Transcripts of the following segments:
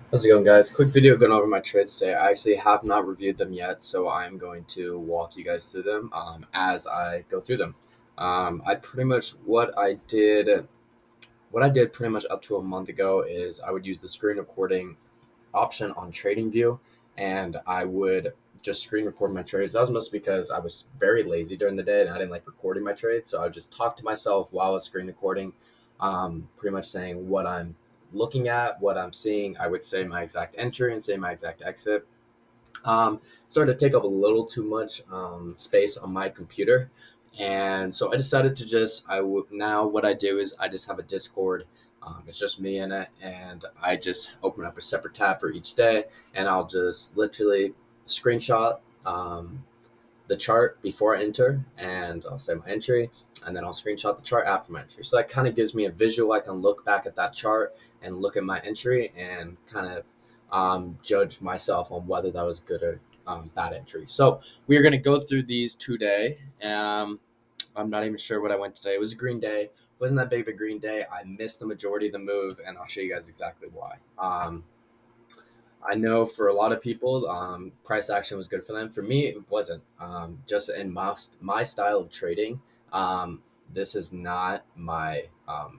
How's it going, guys? Quick video going over my trades today. I actually have not reviewed them yet, so I'm going to walk you guys through them as I go through them. I pretty much what I did pretty much up to a month ago is I would use the screen recording option on TradingView, and I would just screen record my trades. That was mostly because I was very lazy during the day and I didn't like recording my trades. So I would just talk to myself while I was screen recording, pretty much saying what I'm looking at, what I'm seeing. I would say my exact entry and say my exact exit. Started to take up a little too much space on my computer. And so I decided to now what I do is I just have a Discord. It's just me in it, and I just open up a separate tab for each day, and I'll just literally screenshot the chart before I enter, and I'll say my entry, and then I'll screenshot the chart after my entry. So that kind of gives me a visual. I can look back at that chart and look at my entry and kind of judge myself on whether that was good or bad entry. So we are going to go through these today. I'm not even sure what I went today. It was a green day. Wasn't that big of a green day. I missed the majority of the move, and I'll show you guys exactly why. I know for a lot of people, price action was good for them. For me, it wasn't. Just in my style of trading, this is not my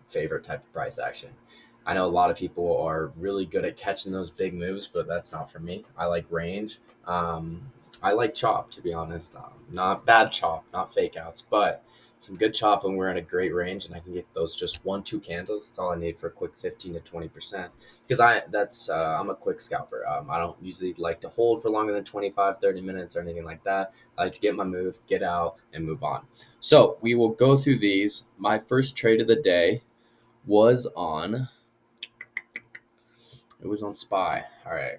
favorite type of price action. I know a lot of people are really good at catching those big moves, but that's not for me. I like range. I like chop, to be honest. Not bad chop, not fake outs, but some good chop when we're in a great range, and I can get those just 1, 2 candles. That's all I need for a quick 15 to 20%. Because I'm a quick scalper. I don't usually like to hold for longer than 25, 30 minutes or anything like that. I like to get my move, get out, and move on. So we will go through these. My first trade of the day was on SPY. All right.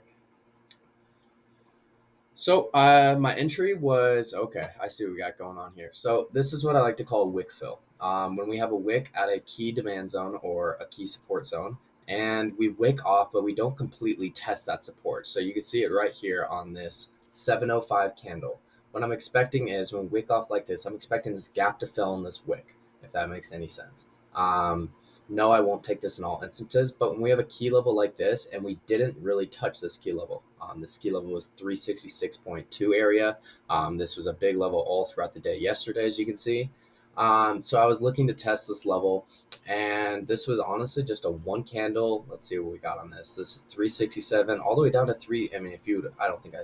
So my entry was okay. I see what we got going on here. So this is what I like to call a wick fill. When we have a wick at a key demand zone or a key support zone, and we wick off, but we don't completely test that support. So you can see it right here on this 705 candle. What I'm expecting is when we wick off like this, I'm expecting this gap to fill in this wick, if that makes any sense. Um, no, I won't take this in all instances, but when we have a key level like this and we didn't really touch this key level was 366.2 area. This was a big level all throughout the day yesterday, as you can see. So I was looking to test this level, and this was honestly just a one candle. Let's see what we got on this. This is 367 all the way down to three. I mean, I don't think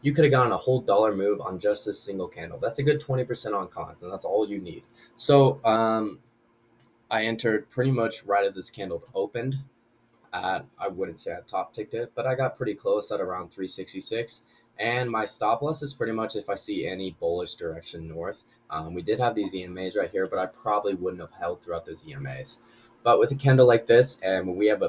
you could have gotten a whole dollar move on just this single candle. That's a good 20% on cons, and that's all you need. So I entered pretty much right as this candle opened. I wouldn't say I top ticked it, but I got pretty close at around 366. And my stop loss is pretty much if I see any bullish direction north. We did have these EMAs right here, but I probably wouldn't have held throughout those EMAs. But with a candle like this, and when we have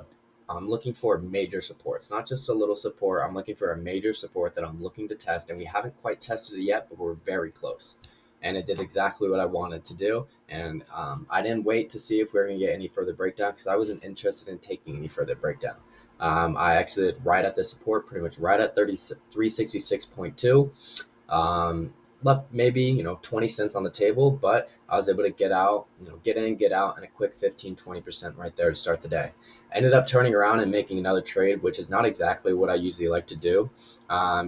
I'm looking for major supports, not just a little support. I'm looking for a major support that I'm looking to test, and we haven't quite tested it yet, but we're very close. And it did exactly what I wanted to do. And I didn't wait to see if we were going to get any further breakdown because I wasn't interested in taking any further breakdown. I exited right at the support, pretty much right at 366.2. Left maybe 20 cents on the table, but I was able to get out, get in, get out, and a quick 15-20% right there to start the day. I ended up turning around and making another trade, which is not exactly what I usually like to do.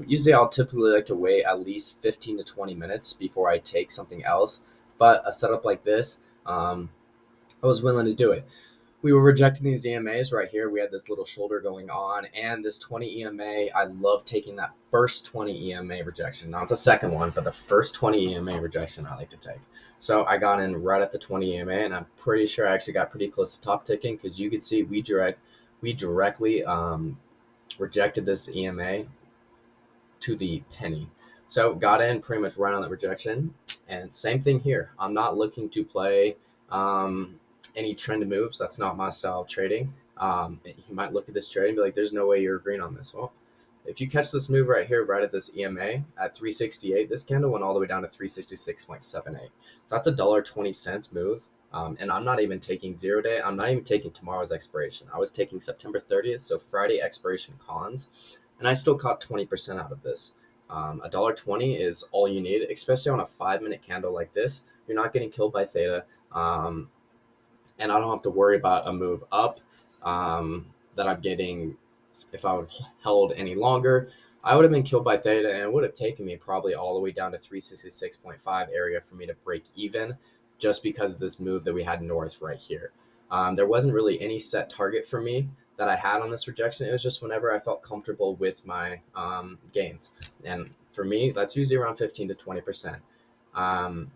Usually I'll typically like to wait at least 15 to 20 minutes before I take something else, but a setup like this, I was willing to do it. We were rejecting these EMAs right here. We had this little shoulder going on, and this 20 EMA. I love taking that first 20 EMA rejection, not the second one, but the first 20 EMA rejection I like to take. So I got in right at the 20 EMA, and I'm pretty sure I actually got pretty close to top ticking because you could see we directly rejected this EMA to the penny. So got in pretty much right on that rejection. And same thing here. I'm not looking to play any trend moves. That's not my style of trading. You might look at this trade and be like, there's no way you're green on this. Well, if you catch this move right here, right at this EMA at 368, this candle went all the way down to 366.78. So that's $1.20 move. And I'm not even taking 0 day. I'm not even taking tomorrow's expiration. I was taking September 30th, so Friday expiration cons, and I still caught 20% out of this. $1.20 is all you need, especially on a 5-minute candle like this. You're not getting killed by theta, and I don't have to worry about a move up that I'm getting If I would have held any longer, I would have been killed by theta, and it would have taken me probably all the way down to 366.5 area for me to break even, just because of this move that we had north right here. There wasn't really any set target for me that I had on this rejection. It was just whenever I felt comfortable with my gains, and for me, that's usually around 15 to 20%. Um,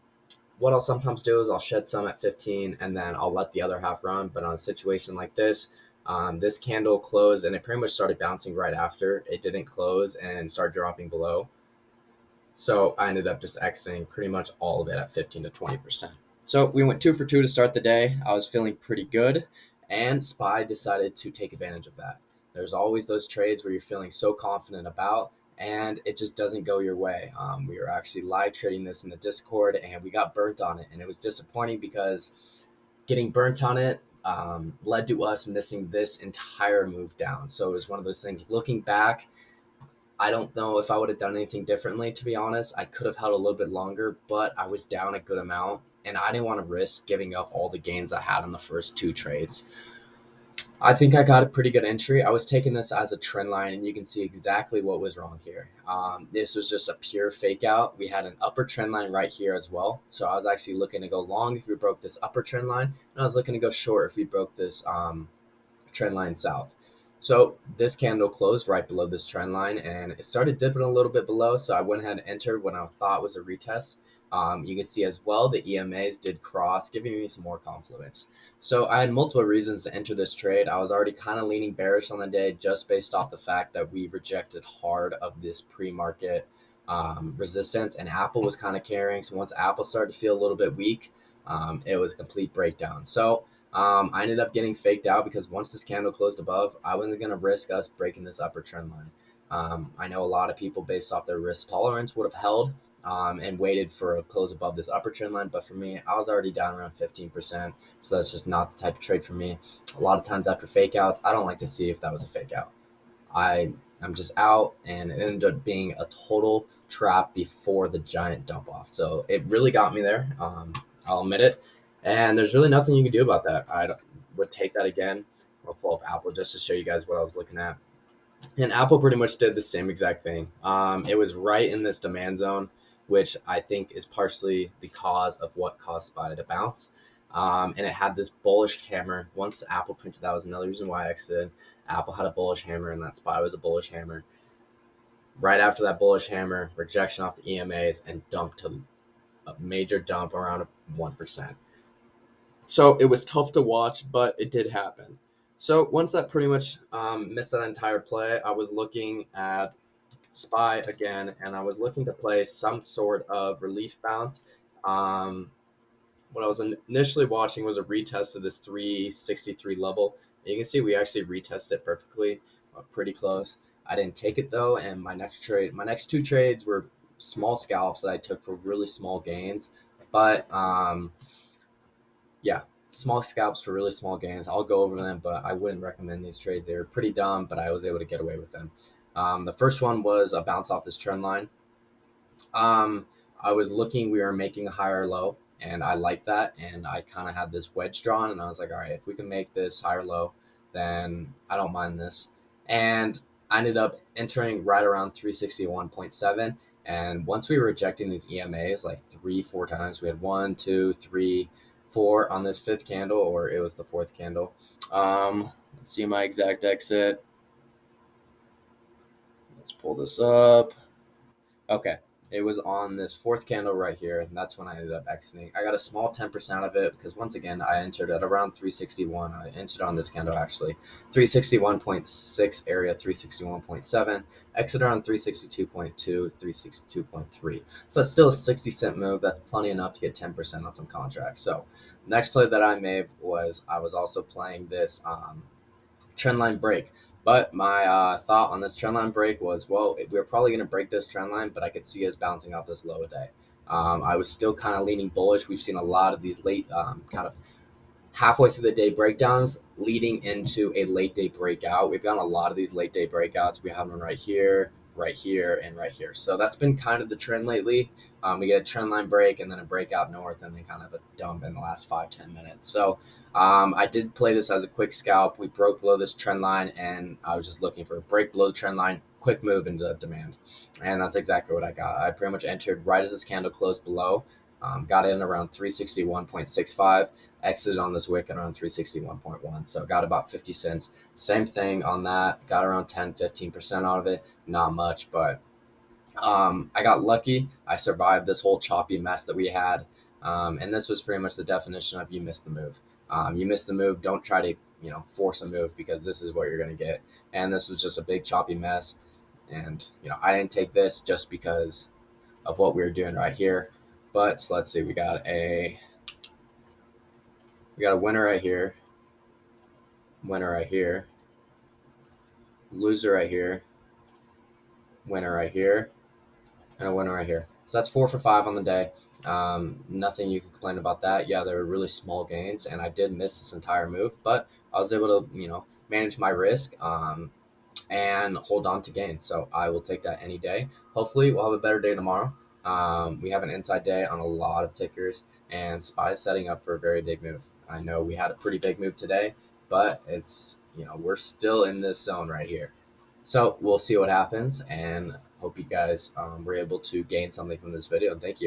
what I'll sometimes do is I'll shed some at 15 and then I'll let the other half run. But on a situation like this, this candle closed and it pretty much started bouncing right after. It didn't close and started dropping below. So I ended up just exiting pretty much all of it at 15 to 20%. So we went 2 for 2 to start the day. I was feeling pretty good, and SPY decided to take advantage of that. There's always those trades where you're feeling so confident about, and it just doesn't go your way. We were actually live trading this in the Discord, and we got burnt on it, and it was disappointing because getting burnt on it led to us missing this entire move down. So it was one of those things. Looking back, I don't know if I would have done anything differently, to be honest. I could have held a little bit longer, but I was down a good amount, and I didn't want to risk giving up all the gains I had on the first 2 trades. I think I got a pretty good entry. I was taking this as a trend line, and you can see exactly what was wrong here. This was just a pure fake out. We had an upper trend line right here as well. So I was actually looking to go long if we broke this upper trend line, and I was looking to go short if we broke this trend line south. So this candle closed right below this trend line and it started dipping a little bit below. So I went ahead and entered what I thought was a retest. You can see as well the EMAs did cross, giving me some more confluence. So I had multiple reasons to enter this trade. I was already kind of leaning bearish on the day just based off the fact that we rejected hard of this pre-market resistance, and Apple was kind of carrying. So once Apple started to feel a little bit weak, it was a complete breakdown. So I ended up getting faked out because once this candle closed above, I wasn't going to risk us breaking this upper trend line. I know a lot of people, based off their risk tolerance, would have held and waited for a close above this upper trend line. But for me, I was already down around 15%. So that's just not the type of trade for me. A lot of times after fake outs, I don't like to see if that was a fake out. I'm just out, and it ended up being a total trap before the giant dump off. So it really got me there. I'll admit it. And there's really nothing you can do about that. Would take that again. I'll pull up Apple just to show you guys what I was looking at. And Apple pretty much did the same exact thing. It was right in this demand zone, which I think is partially the cause of what caused SPY to bounce. And it had this bullish hammer. Once Apple printed, that was another reason why I exited. Apple had a bullish hammer, and that SPY was a bullish hammer. Right after that bullish hammer, rejection off the EMAs and dumped to a major dump around 1%. So it was tough to watch, but it did happen. So once that pretty much missed that entire play, I was looking at SPY again, and I was looking to play some sort of relief bounce. What I was initially watching was a retest of this 363 level. And you can see we actually retested it perfectly, pretty close. I didn't take it though, and my next 2 trades were small scalps that I took for really small gains. But yeah, small scalps for really small gains. I'll go over them, but I wouldn't recommend these trades. They were pretty dumb, but I was able to get away with them. The first one was a bounce off this trend line. Um, I was looking, we were making a higher low, and I liked that. And I kind of had this wedge drawn, and I was like, all right, if we can make this higher low, then I don't mind this. And I ended up entering right around 361.7. And once we were rejecting these EMAs like 3, 4 times, we had 1, 2, 3, 4 on this 5th candle, or it was the 4th candle. Let's see my exact exit. Let's pull this up. Okay. It was on this 4th candle right here, and that's when I ended up exiting. I got a small 10% of it because, once again, I entered at around 361. I entered on this candle actually. 361.6 area, 361.7. Exit around 362.2, 362.3. So that's still a 60-cent move. That's plenty enough to get 10% on some contracts. So next play that I made was I was also playing this trendline break. But my thought on this trendline break was, well, we're probably going to break this trendline, but I could see us bouncing off this low a day. I was still kind of leaning bullish. We've seen a lot of these late kind of halfway through the day breakdowns leading into a late day breakout. We've gotten a lot of these late day breakouts. We have one right here. right here, and right here. So that's been kind of the trend lately. We get a trend line break and then a breakout north and then kind of a dump in the last 5-10 minutes. So I did play this as a quick scalp. We broke below this trend line and I was just looking for a break below the trend line, quick move into demand. And that's exactly what I got. I pretty much entered right as this candle closed below. Got in around 361.65, exited on this wick at around 361.1. So got about 50 cents. Same thing on that. Got around 10-15% out of it. Not much, but I got lucky. I survived this whole choppy mess that we had. And this was pretty much the definition of you missed the move. You missed the move. Don't try to, force a move because this is what you're going to get. And this was just a big choppy mess. And, I didn't take this just because of what we were doing right here. But so let's see, we got a winner right here, winner right here, loser right here, winner right here, and a winner right here. So that's 4 for 5 on the day. Nothing you can complain about that. Yeah, they were really small gains, and I did miss this entire move, but I was able to, manage my risk and hold on to gains. So I will take that any day. Hopefully, we'll have a better day tomorrow. We have an inside day on a lot of tickers, and SPY is setting up for a very big move. I know we had a pretty big move today, but it's, we're still in this zone right here. So we'll see what happens, and hope you guys were able to gain something from this video. And thank you.